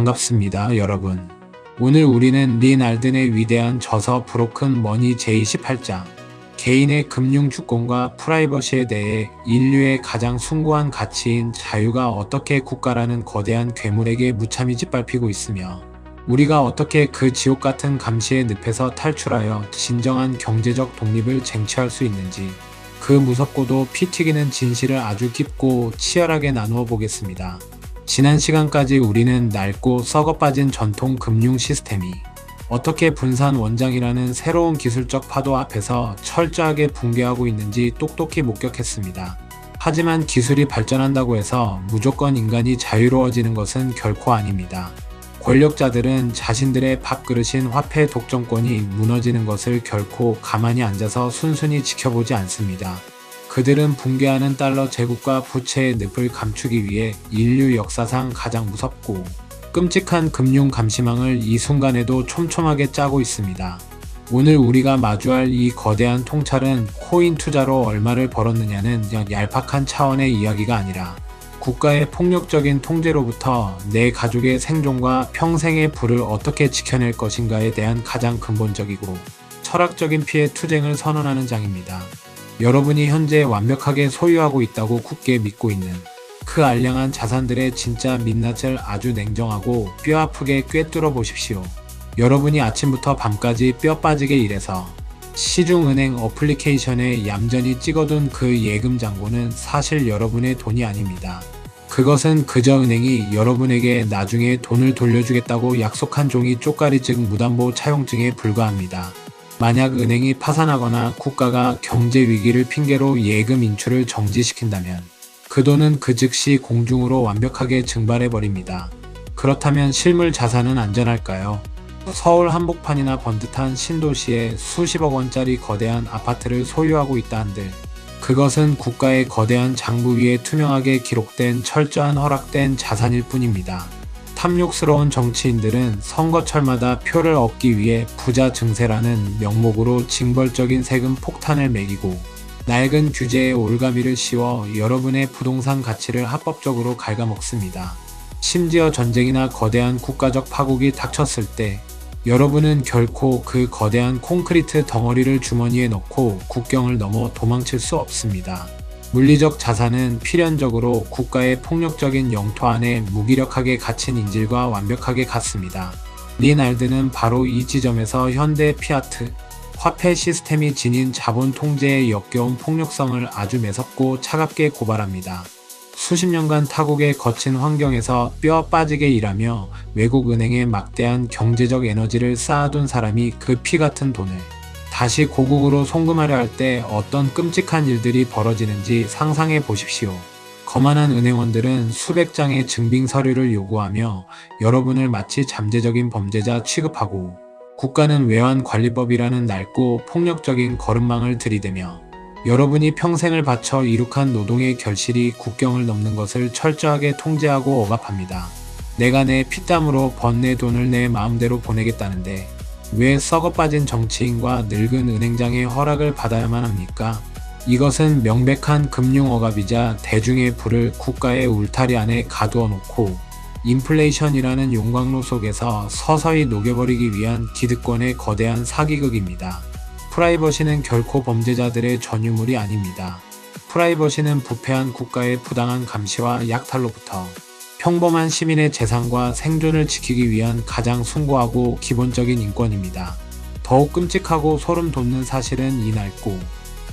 반갑습니다, 여러분. 오늘 우리는 린 알든의 위대한 저서 브로큰 머니 제28장, 개인의 금융 주권과 프라이버시에 대해 인류의 가장 숭고한 가치인 자유가 어떻게 국가라는 거대한 괴물에게 무참히 짓밟히고 있으며 우리가 어떻게 그 지옥 같은 감시의 늪에서 탈출하여 진정한 경제적 독립을 쟁취할 수 있는지, 그 무섭고도 피 튀기는 진실을 아주 깊고 치열하게 나누어 보겠습니다. 지난 시간까지 우리는 낡고 썩어빠진 전통 금융 시스템이 어떻게 분산 원장이라는 새로운 기술적 파도 앞에서 철저하게 붕괴하고 있는지 똑똑히 목격했습니다. 하지만 기술이 발전한다고 해서 무조건 인간이 자유로워지는 것은 결코 아닙니다. 권력자들은 자신들의 밥그릇인 화폐 독점권이 무너지는 것을 결코 가만히 앉아서 순순히 지켜보지 않습니다. 그들은 붕괴하는 달러 제국과 부채의 늪을 감추기 위해 인류 역사상 가장 무섭고 끔찍한 금융 감시망을 이 순간에도 촘촘하게 짜고 있습니다. 오늘 우리가 마주할 이 거대한 통찰은 코인 투자로 얼마를 벌었느냐는 얄팍한 차원의 이야기가 아니라 국가의 폭력적인 통제로부터 내 가족의 생존과 평생의 부를 어떻게 지켜낼 것인가에 대한 가장 근본적이고 철학적인 피해 투쟁을 선언하는 장입니다. 여러분이 현재 완벽하게 소유하고 있다고 굳게 믿고 있는 그 알량한 자산들의 진짜 민낯을 아주 냉정하고 뼈아프게 꿰뚫어 보십시오. 여러분이 아침부터 밤까지 뼈 빠지게 일해서 시중은행 어플리케이션에 얌전히 찍어둔 그 예금 잔고는 사실 여러분의 돈이 아닙니다. 그것은 그저 은행이 여러분에게 나중에 돈을 돌려주겠다고 약속한 종이 쪽가리증 무담보 차용증에 불과합니다. 만약 은행이 파산하거나 국가가 경제 위기를 핑계로 예금 인출을 정지시킨다면 그 돈은 그 즉시 공중으로 완벽하게 증발해버립니다. 그렇다면 실물 자산은 안전할까요? 서울 한복판이나 번듯한 신도시에 수십억 원짜리 거대한 아파트를 소유하고 있다 한들 그것은 국가의 거대한 장부 위에 투명하게 기록된 철저한 허락된 자산일 뿐입니다. 탐욕스러운 정치인들은 선거철마다 표를 얻기 위해 부자 증세라는 명목으로 징벌적인 세금 폭탄을 매기고 낡은 규제에 올가미를 씌워 여러분의 부동산 가치를 합법적으로 갉아먹습니다. 심지어 전쟁이나 거대한 국가적 파국이 닥쳤을 때 여러분은 결코 그 거대한 콘크리트 덩어리를 주머니에 넣고 국경을 넘어 도망칠 수 없습니다. 물리적 자산은 필연적으로 국가의 폭력적인 영토 안에 무기력하게 갇힌 인질과 완벽하게 같습니다. 린 알든은 바로 이 지점에서 현대 피아트, 화폐 시스템이 지닌 자본 통제의 역겨운 폭력성을 아주 매섭고 차갑게 고발합니다. 수십 년간 타국의 거친 환경에서 뼈 빠지게 일하며 외국 은행에 막대한 경제적 에너지를 쌓아둔 사람이 그 피 같은 돈을 다시 고국으로 송금하려 할 때 어떤 끔찍한 일들이 벌어지는지 상상해 보십시오. 거만한 은행원들은 수백 장의 증빙 서류를 요구하며 여러분을 마치 잠재적인 범죄자 취급하고 국가는 외환관리법이라는 낡고 폭력적인 거름망을 들이대며 여러분이 평생을 바쳐 이룩한 노동의 결실이 국경을 넘는 것을 철저하게 통제하고 억압합니다. 내가 내 피땀으로 번 내 돈을 내 마음대로 보내겠다는데 왜 썩어빠진 정치인과 늙은 은행장의 허락을 받아야만 합니까? 이것은 명백한 금융 억압이자 대중의 부를 국가의 울타리 안에 가두어 놓고 인플레이션이라는 용광로 속에서 서서히 녹여버리기 위한 기득권의 거대한 사기극입니다. 프라이버시는 결코 범죄자들의 전유물이 아닙니다. 프라이버시는 부패한 국가의 부당한 감시와 약탈로부터 평범한 시민의 재산과 생존을 지키기 위한 가장 숭고하고 기본적인 인권입니다. 더욱 끔찍하고 소름 돋는 사실은 이 낡고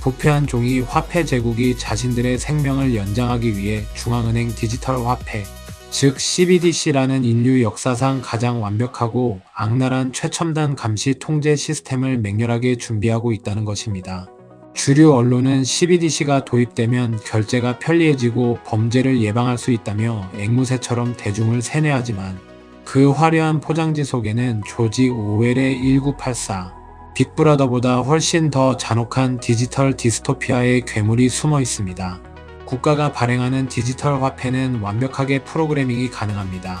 부패한 종이 화폐 제국이 자신들의 생명을 연장하기 위해 중앙은행 디지털 화폐, 즉 CBDC라는 인류 역사상 가장 완벽하고 악랄한 최첨단 감시 통제 시스템을 맹렬하게 준비하고 있다는 것입니다. 주류 언론은 CBDC가 도입되면 결제가 편리해지고 범죄를 예방할 수 있다며 앵무새처럼 대중을 세뇌하지만 그 화려한 포장지 속에는 조지 오웰의 1984, 빅브라더보다 훨씬 더 잔혹한 디지털 디스토피아의 괴물이 숨어 있습니다. 국가가 발행하는 디지털 화폐는 완벽하게 프로그래밍이 가능합니다.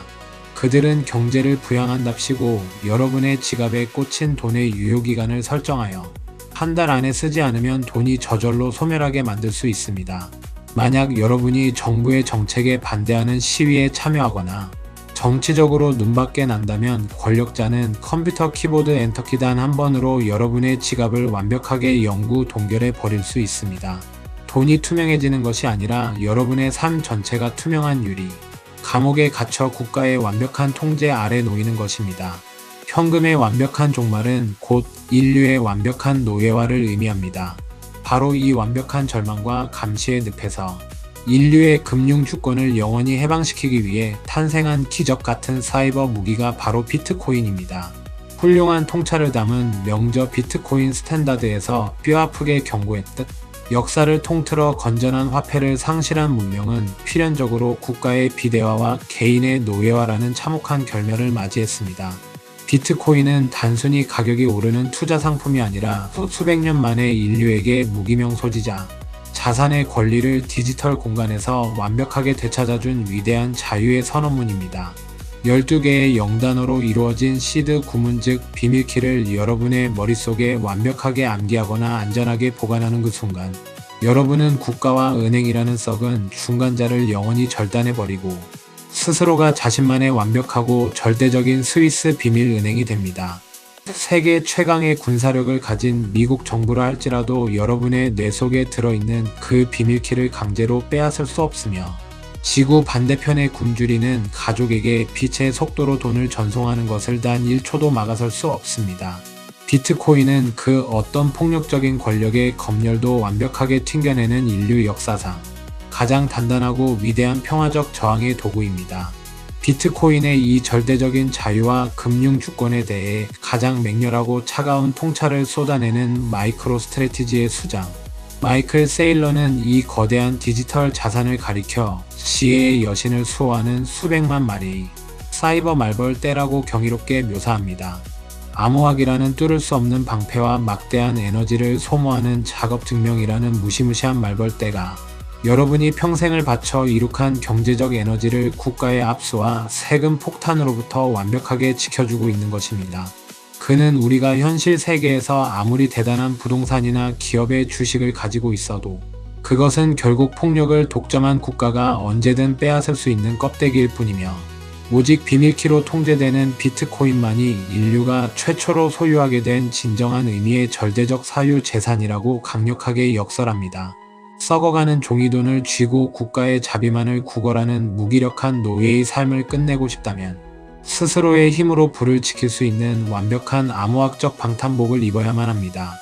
그들은 경제를 부양한답시고 여러분의 지갑에 꽂힌 돈의 유효기간을 설정하여 한 달 안에 쓰지 않으면 돈이 저절로 소멸하게 만들 수 있습니다. 만약 여러분이 정부의 정책에 반대하는 시위에 참여하거나 정치적으로 눈밖에 난다면 권력자는 컴퓨터 키보드 엔터키 단 한 번으로 여러분의 지갑을 완벽하게 영구 동결해 버릴 수 있습니다. 돈이 투명해지는 것이 아니라 여러분의 삶 전체가 투명한 유리. 감옥에 갇혀 국가의 완벽한 통제 아래 놓이는 것입니다. 현금의 완벽한 종말은 곧 인류의 완벽한 노예화를 의미합니다. 바로 이 완벽한 절망과 감시의 늪에서 인류의 금융 주권을 영원히 해방시키기 위해 탄생한 기적 같은 사이버 무기가 바로 비트코인입니다. 훌륭한 통찰을 담은 명저 비트코인 스탠다드에서 뼈아프게 경고했듯 역사를 통틀어 건전한 화폐를 상실한 문명은 필연적으로 국가의 비대화와 개인의 노예화라는 참혹한 결멸을 맞이했습니다. 비트코인은 단순히 가격이 오르는 투자 상품이 아니라 수백 년 만에 인류에게 무기명 소지자, 자산의 권리를 디지털 공간에서 완벽하게 되찾아준 위대한 자유의 선언문입니다. 12개의 0단어로 이루어진 시드 구문 즉 비밀키를 여러분의 머릿속에 완벽하게 암기하거나 안전하게 보관하는 그 순간 여러분은 국가와 은행이라는 썩은 중간자를 영원히 절단해버리고 스스로가 자신만의 완벽하고 절대적인 스위스 비밀은행이 됩니다. 세계 최강의 군사력을 가진 미국 정부라 할지라도 여러분의 뇌 속에 들어있는 그 비밀키를 강제로 빼앗을 수 없으며 지구 반대편의 굶주리는 가족에게 빛의 속도로 돈을 전송하는 것을 단 1초도 막아설 수 없습니다. 비트코인은 그 어떤 폭력적인 권력의 검열도 완벽하게 튕겨내는 인류 역사상 가장 단단하고 위대한 평화적 저항의 도구입니다. 비트코인의 이 절대적인 자유와 금융 주권에 대해 가장 맹렬하고 차가운 통찰을 쏟아내는 마이크로 스트래티지의 수장 마이클 세일러는 이 거대한 디지털 자산을 가리켜 지혜의 여신을 수호하는 수백만 마리의 사이버 말벌떼라고 경이롭게 묘사합니다. 암호학이라는 뚫을 수 없는 방패와 막대한 에너지를 소모하는 작업 증명이라는 무시무시한 말벌떼가 여러분이 평생을 바쳐 이룩한 경제적 에너지를 국가의 압수와 세금 폭탄으로부터 완벽하게 지켜주고 있는 것입니다. 그는 우리가 현실 세계에서 아무리 대단한 부동산이나 기업의 주식을 가지고 있어도 그것은 결국 폭력을 독점한 국가가 언제든 빼앗을 수 있는 껍데기일 뿐이며 오직 비밀키로 통제되는 비트코인만이 인류가 최초로 소유하게 된 진정한 의미의 절대적 사유 재산이라고 강력하게 역설합니다. 썩어가는 종이돈을 쥐고 국가의 자비만을 구걸하는 무기력한 노예의 삶을 끝내고 싶다면 스스로의 힘으로 불을 지킬 수 있는 완벽한 암호학적 방탄복을 입어야만 합니다.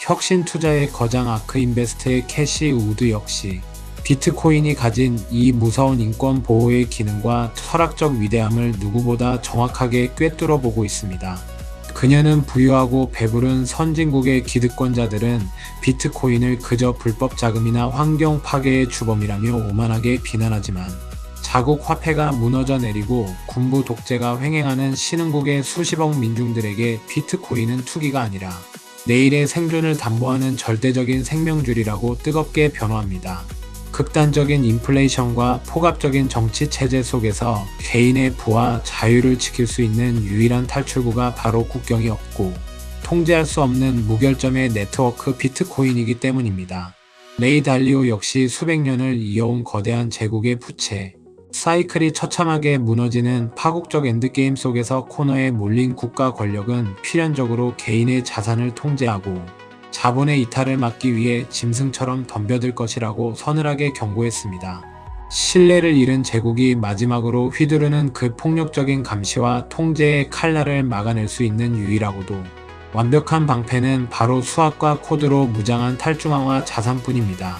혁신 투자의 거장 아크 인베스트의 캐시 우드 역시 비트코인이 가진 이 무서운 인권 보호의 기능과 철학적 위대함을 누구보다 정확하게 꿰뚫어 보고 있습니다. 그녀는 부유하고 배부른 선진국의 기득권자들은 비트코인을 그저 불법 자금이나 환경 파괴의 주범이라며 오만하게 비난하지만 자국 화폐가 무너져 내리고 군부 독재가 횡행하는 신흥국의 수십억 민중들에게 비트코인은 투기가 아니라 내일의 생존을 담보하는 절대적인 생명줄이라고 뜨겁게 변호합니다. 극단적인 인플레이션과 폭압적인 정치 체제 속에서 개인의 부와 자유를 지킬 수 있는 유일한 탈출구가 바로 국경이 없고 통제할 수 없는 무결점의 네트워크 비트코인이기 때문입니다. 레이 달리오 역시 수백 년을 이어온 거대한 제국의 부채, 사이클이 처참하게 무너지는 파국적 엔드게임 속에서 코너에 몰린 국가 권력은 필연적으로 개인의 자산을 통제하고 자본의 이탈을 막기 위해 짐승처럼 덤벼들 것이라고 서늘하게 경고했습니다. 신뢰를 잃은 제국이 마지막으로 휘두르는 그 폭력적인 감시와 통제의 칼날을 막아낼 수 있는 유일하고도 완벽한 방패는 바로 수학과 코드로 무장한 탈중앙화 자산뿐입니다.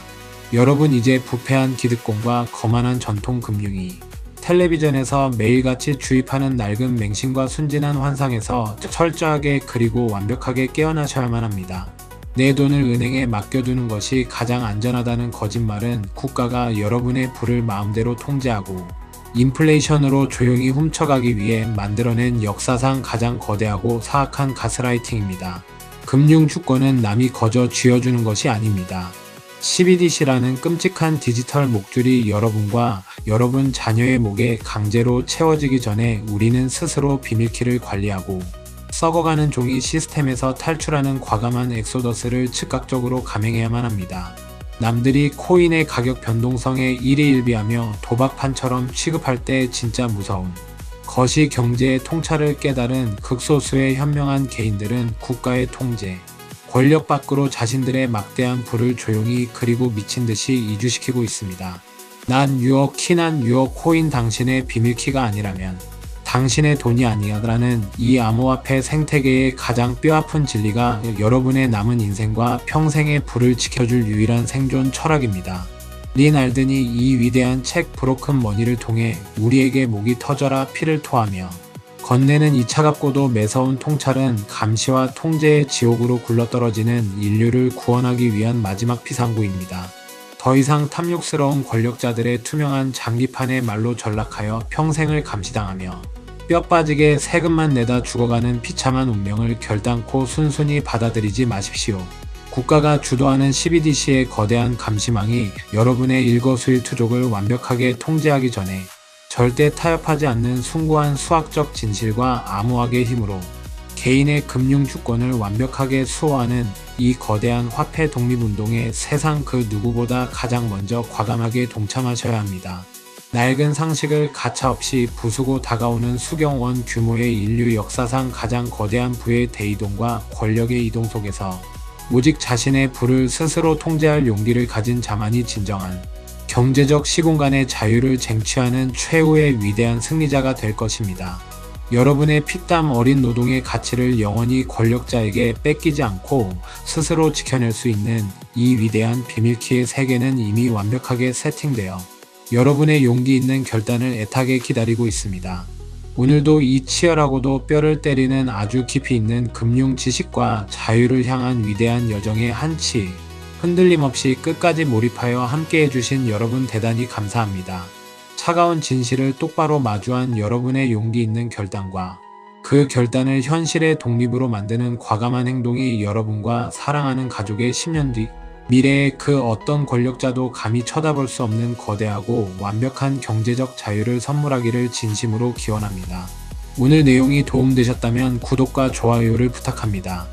여러분 이제 부패한 기득권과 거만한 전통 금융이 텔레비전에서 매일같이 주입하는 낡은 맹신과 순진한 환상에서 철저하게 그리고 완벽하게 깨어나셔야만 합니다. 내 돈을 은행에 맡겨두는 것이 가장 안전하다는 거짓말은 국가가 여러분의 부를 마음대로 통제하고 인플레이션으로 조용히 훔쳐가기 위해 만들어낸 역사상 가장 거대하고 사악한 가스라이팅입니다. 금융 주권은 남이 거저 쥐어주는 것이 아닙니다. CBDC라는 끔찍한 디지털 목줄이 여러분과 여러분 자녀의 목에 강제로 채워지기 전에 우리는 스스로 비밀키를 관리하고 썩어가는 종이 시스템에서 탈출하는 과감한 엑소더스를 즉각적으로 감행해야만 합니다. 남들이 코인의 가격 변동성에 일희일비하며 도박판처럼 취급할 때 진짜 무서운 거시 경제의 통찰을 깨달은 극소수의 현명한 개인들은 국가의 통제, 권력 밖으로 자신들의 막대한 부를 조용히 그리고 미친 듯이 이주시키고 있습니다. 난 6억 키, 난 6억 코인 당신의 비밀키가 아니라면 당신의 돈이 아니야라는 이 암호화폐 생태계의 가장 뼈아픈 진리가 여러분의 남은 인생과 평생의 부를 지켜줄 유일한 생존 철학입니다. 린 알든이 이 위대한 책 브로큰 머니를 통해 우리에게 목이 터져라 피를 토하며 건네는 이 차갑고도 매서운 통찰은 감시와 통제의 지옥으로 굴러떨어지는 인류를 구원하기 위한 마지막 피상구입니다. 더 이상 탐욕스러운 권력자들의 투명한 장기판의 말로 전락하여 평생을 감시당하며 뼈 빠지게 세금만 내다 죽어가는 비참한 운명을 결단코 순순히 받아들이지 마십시오. 국가가 주도하는 CBDC의 거대한 감시망이 여러분의 일거수일투족을 완벽하게 통제하기 전에 절대 타협하지 않는 숭고한 수학적 진실과 암호학의 힘으로 개인의 금융 주권을 완벽하게 수호하는 이 거대한 화폐 독립운동에 세상 그 누구보다 가장 먼저 과감하게 동참하셔야 합니다. 낡은 상식을 가차없이 부수고 다가오는 수경원 규모의 인류 역사상 가장 거대한 부의 대이동과 권력의 이동 속에서 오직 자신의 부를 스스로 통제할 용기를 가진 자만이 진정한 경제적 시공간의 자유를 쟁취하는 최후의 위대한 승리자가 될 것입니다. 여러분의 피땀 어린 노동의 가치를 영원히 권력자에게 뺏기지 않고 스스로 지켜낼 수 있는 이 위대한 비밀키의 세계는 이미 완벽하게 세팅되어 여러분의 용기 있는 결단을 애타게 기다리고 있습니다. 오늘도 이 치열하고도 뼈를 때리는 아주 깊이 있는 금융 지식과 자유를 향한 위대한 여정의 한치 흔들림 없이 끝까지 몰입하여 함께 해주신 여러분 대단히 감사합니다. 차가운 진실을 똑바로 마주한 여러분의 용기 있는 결단과 그 결단을 현실의 독립으로 만드는 과감한 행동이 여러분과 사랑하는 가족의 10년 뒤 미래의 그 어떤 권력자도 감히 쳐다볼 수 없는 거대하고 완벽한 경제적 자유를 선물하기를 진심으로 기원합니다. 오늘 내용이 도움되셨다면 구독과 좋아요를 부탁합니다.